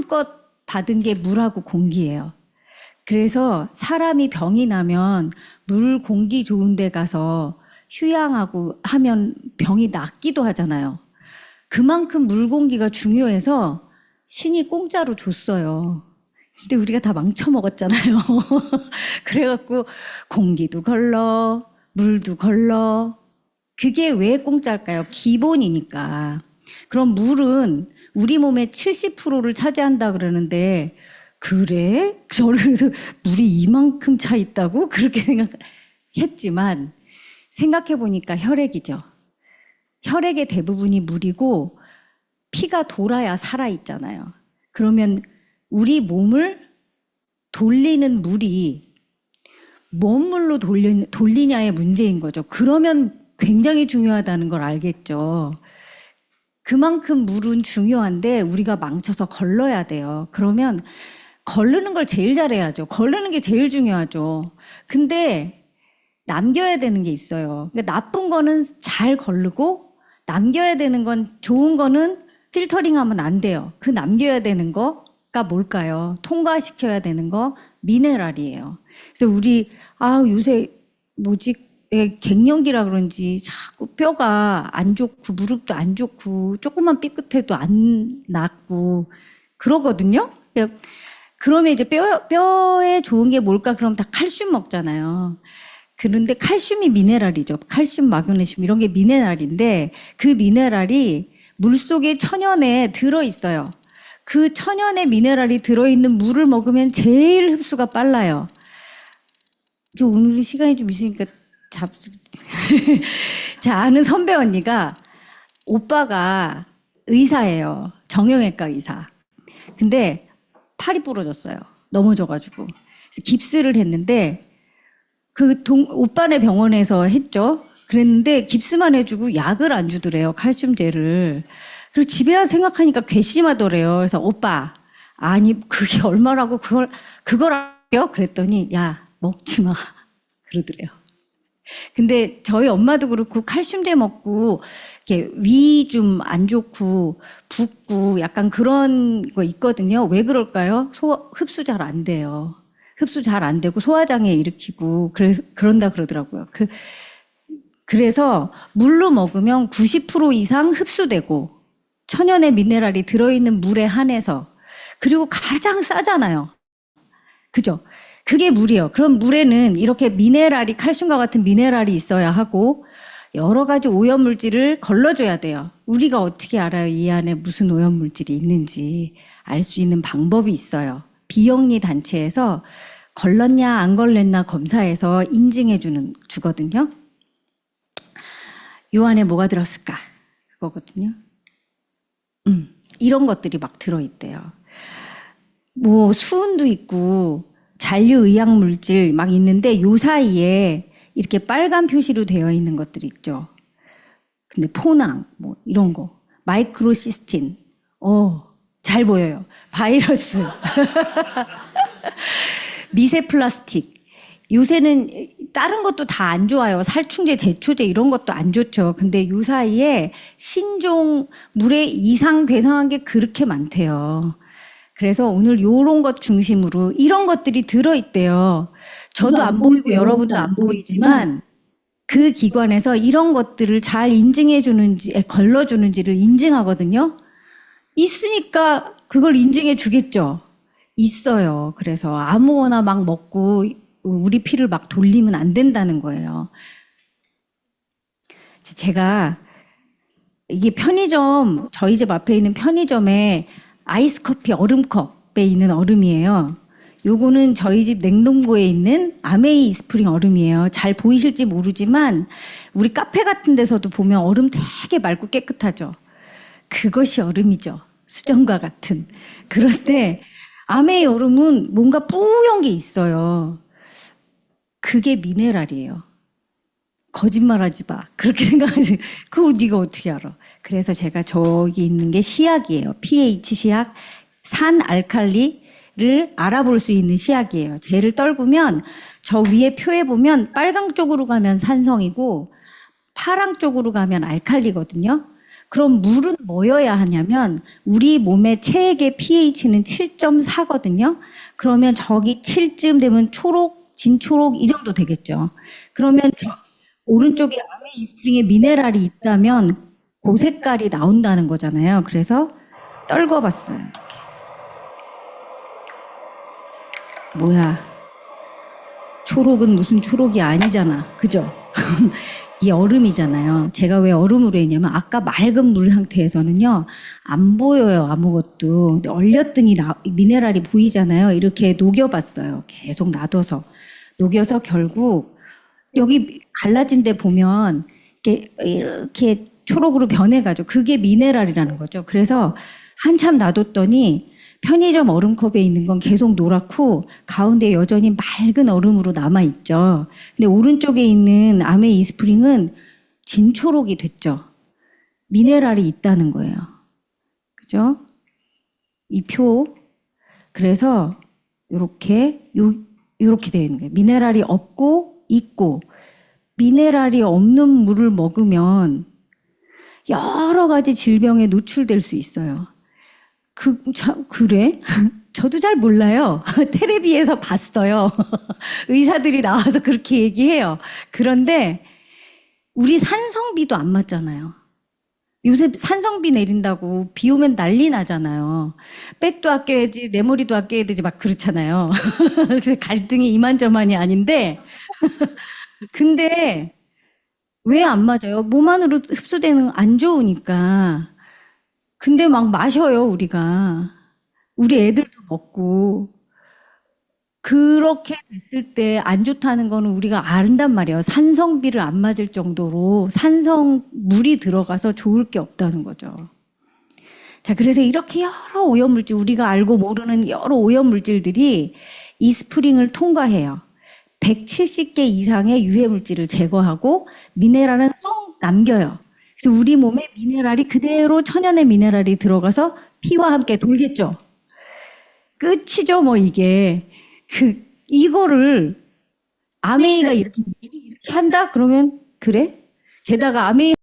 마음껏 받은 게 물하고 공기예요. 그래서 사람이 병이 나면 물, 공기 좋은 데 가서 휴양하고 하면 병이 낫기도 하잖아요. 그만큼 물, 공기가 중요해서 신이 공짜로 줬어요. 근데 우리가 다 망쳐먹었잖아요. 그래갖고 공기도 걸러, 물도 걸러. 그게 왜 공짜일까요? 기본이니까. 그럼 물은 우리 몸의 70%를 차지한다 그러는데 그래? 저는 그래서 물이 이만큼 차 있다고 그렇게 생각했지만 생각해 보니까 혈액이죠. 혈액의 대부분이 물이고 피가 돌아야 살아 있잖아요. 그러면 우리 몸을 돌리는 물이 뭔 물로 돌리냐의 문제인 거죠. 그러면 굉장히 중요하다는 걸 알겠죠. 그만큼 물은 중요한데 우리가 망쳐서 걸러야 돼요. 그러면 걸르는 걸 제일 잘해야죠. 걸르는 게 제일 중요하죠. 근데 남겨야 되는 게 있어요. 그러니까 나쁜 거는 잘 걸르고 남겨야 되는 건 좋은 거는 필터링하면 안 돼요. 그 남겨야 되는 거가 뭘까요? 통과시켜야 되는 거 미네랄이에요. 그래서 우리 요새 뭐지 갱년기라 그런지 자꾸 뼈가 안 좋고 무릎도 안 좋고 조금만 삐끗해도 안 낫고 그러거든요. 그러면 이제 뼈에 좋은 게 뭘까? 그럼 다 칼슘 먹잖아요. 그런데 칼슘이 미네랄이죠. 칼슘, 마그네슘 이런 게 미네랄인데 그 미네랄이 물속에 천연에 들어있어요. 그 천연의 미네랄이 들어있는 물을 먹으면 제일 흡수가 빨라요. 저 오늘 시간이 좀 있으니까 제 아는 선배 언니가 오빠가 의사예요. 정형외과 의사. 근데 팔이 부러졌어요. 넘어져가지고. 그래서 깁스를 했는데 오빠네 병원에서 했죠. 그랬는데 깁스만 해주고 약을 안 주더래요. 칼슘제를. 그리고 집에 와서 생각하니까 괘씸하더래요. 그래서 오빠 아니 그게 얼마라고 그걸 알아요? 그랬더니 야 먹지 마 그러더래요. 근데 저희 엄마도 그렇고 칼슘제 먹고 이렇게 위 좀 안 좋고 붓고 약간 그런 거 있거든요. 왜 그럴까요? 흡수 잘 안 돼요. 흡수 잘 안 되고 소화장애 일으키고 그런다 그러더라고요. 그래서 물로 먹으면 90% 이상 흡수되고 천연의 미네랄이 들어있는 물에 한해서 그리고 가장 싸잖아요. 그죠? 그게 물이에요. 그럼 물에는 이렇게 미네랄이 칼슘과 같은 미네랄이 있어야 하고 여러 가지 오염물질을 걸러줘야 돼요. 우리가 어떻게 알아요? 이 안에 무슨 오염물질이 있는지 알 수 있는 방법이 있어요. 비영리 단체에서 걸렀냐 안 걸렸나 검사해서 인증해 주거든요. 요 안에 뭐가 들었을까? 그거거든요. 이런 것들이 막 들어있대요. 뭐 수은도 있고 잔류의약물질 막 있는데 요 사이에 이렇게 빨간 표시로 되어 있는 것들이 있죠. 근데 포낭 뭐 이런 거 마이크로시스틴 잘 보여요. 바이러스 미세플라스틱 요새는 다른 것도 다 안 좋아요. 살충제, 제초제 이런 것도 안 좋죠. 근데 요 사이에 신종 물의 이상 괴상한 게 그렇게 많대요. 그래서 오늘 요런 것 중심으로 이런 것들이 들어있대요. 저도 안 보이고 여러분도 안 보이지만 그 기관에서 이런 것들을 잘 인증해 주는지, 걸러 주는지를 인증하거든요. 있으니까 그걸 인증해 주겠죠. 있어요. 그래서 아무거나 막 먹고 우리 피를 막 돌리면 안 된다는 거예요. 제가 이게 편의점, 저희 집 앞에 있는 편의점에 아이스 커피 얼음컵에 있는 얼음이에요. 요거는 저희 집 냉동고에 있는 아메이 이스프링 얼음이에요. 잘 보이실지 모르지만 우리 카페 같은 데서도 보면 얼음 되게 맑고 깨끗하죠. 그것이 얼음이죠. 수정과 같은. 그런데 아메이 얼음은 뭔가 뿌연 게 있어요. 그게 미네랄이에요. 거짓말하지 마. 그렇게 생각하지. 그걸 네가 어떻게 알아? 그래서 제가 저기 있는 게 시약이에요. pH 시약, 산 알칼리를 알아볼 수 있는 시약이에요. 쟤를 떨구면 저 위에 표에 보면 빨강 쪽으로 가면 산성이고 파랑 쪽으로 가면 알칼리거든요. 그럼 물은 뭐여야 하냐면 우리 몸의 체액의 pH는 7.4거든요. 그러면 저기 7쯤 되면 초록, 진초록 이 정도 되겠죠. 그러면 저 오른쪽에 아메이스프링에 미네랄이 있다면 그 색깔이 나온다는 거잖아요. 그래서 떨궈봤어요. 뭐야, 초록은 무슨 초록이 아니잖아. 그죠? 이 얼음이잖아요. 제가 왜 얼음으로 했냐면 아까 맑은 물 상태에서는요 안 보여요 아무것도. 근데 얼렸더니 미네랄이 보이잖아요. 이렇게 녹여봤어요. 계속 놔둬서 녹여서 결국 여기 갈라진 데 보면 이렇게 초록으로 변해가지고 그게 미네랄이라는 거죠. 그래서 한참 놔뒀더니 편의점 얼음컵에 있는 건 계속 노랗고 가운데 여전히 맑은 얼음으로 남아있죠. 근데 오른쪽에 있는 아메이스프링은 진초록이 됐죠. 미네랄이 있다는 거예요. 그죠? 이 표. 그래서 요렇게 되어 있는 거예요. 미네랄이 없고 있고. 미네랄이 없는 물을 먹으면 여러 가지 질병에 노출될 수 있어요. 그래? 저도 잘 몰라요. 테레비에서 봤어요. 의사들이 나와서 그렇게 얘기해요. 그런데 우리 산성비도 안 맞잖아요. 요새 산성비 내린다고 비 오면 난리 나잖아요. 백도 아껴야지, 내 머리도 아껴야 되지, 막 그렇잖아요. 그래서 갈등이 이만저만이 아닌데, 근데 왜 안 맞아요? 몸 안으로 흡수되는 안 좋으니까. 근데 막 마셔요, 우리가. 우리 애들도 먹고. 그렇게 됐을 때 안 좋다는 거는 우리가 안단 말이에요. 산성비를 안 맞을 정도로 물이 들어가서 좋을 게 없다는 거죠. 자, 그래서 이렇게 여러 오염물질, 우리가 알고 모르는 여러 오염물질들이 이 스프링을 통과해요. 170개 이상의 유해물질을 제거하고 미네랄은 쏙 남겨요. 그래서 우리 몸에 미네랄이 그대로 천연의 미네랄이 들어가서 피와 함께 돌겠죠. 끝이죠, 뭐 이게. 이거를 아메이가 이렇게 한다? 그러면 그래? 게다가 아메이